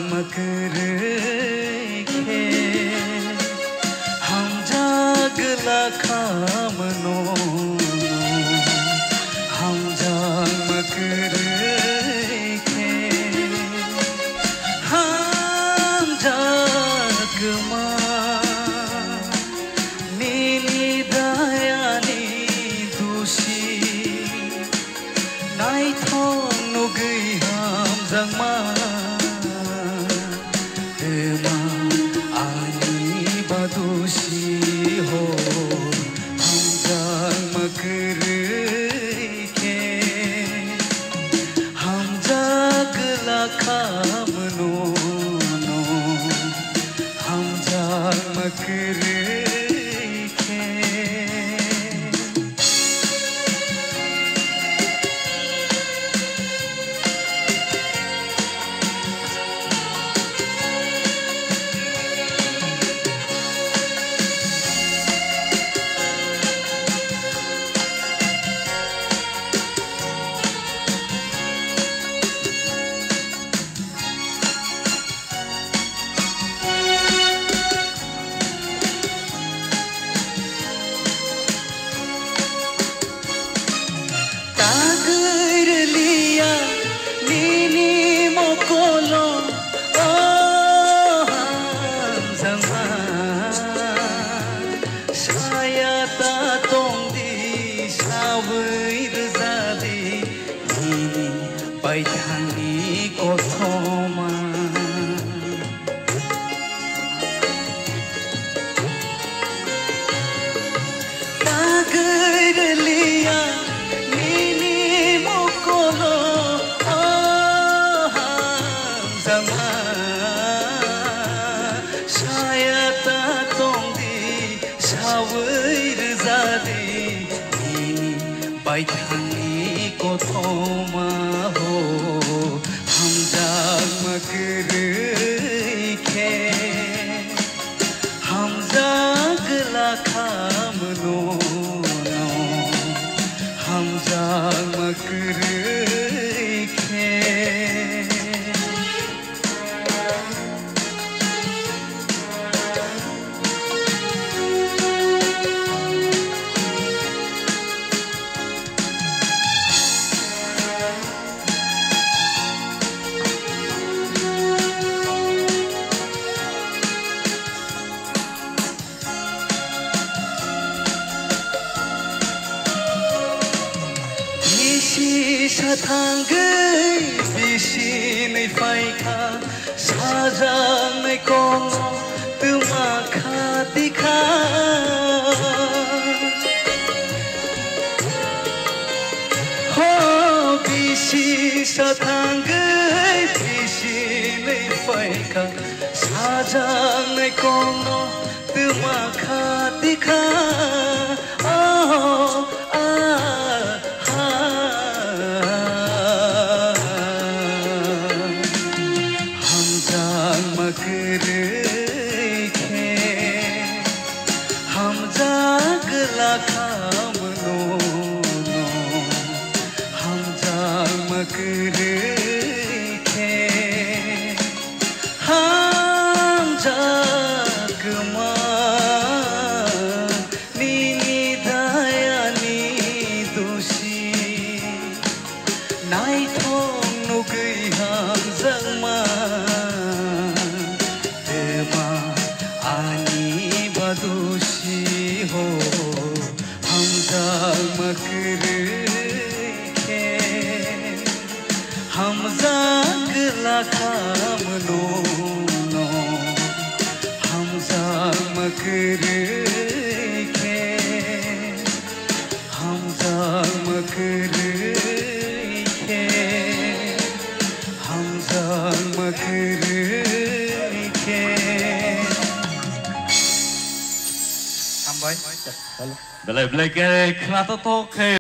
मकरखे हम जागला खामनो हम मकरखे हम जागमा नीली दायानी दुशी नाई थों नुगई हम जमा दुषी हो हम मकरखे हम जागला खामनो हम मकरखे Baitani kothoma tagar liya nini mokolo zama shayata tongdi shawir zadi nini baitani kothoma हम मकरखे हम जागला खामनो हम मकरखे Satangay bisinay faika sajangay kong tumakhatika ho bisi satangay bisinay faika sajangay kong tumakhatika मकरखे हम जागला खामनो हम मकरखे हम जागमा नीनी दायानी दुषी नाई थों नुगई हम जमा दुषी हो हम मकरखे हम जागला खामनो हम मकरखे हम मकरखे हम मकरखे Belai-belai ke kenapa toke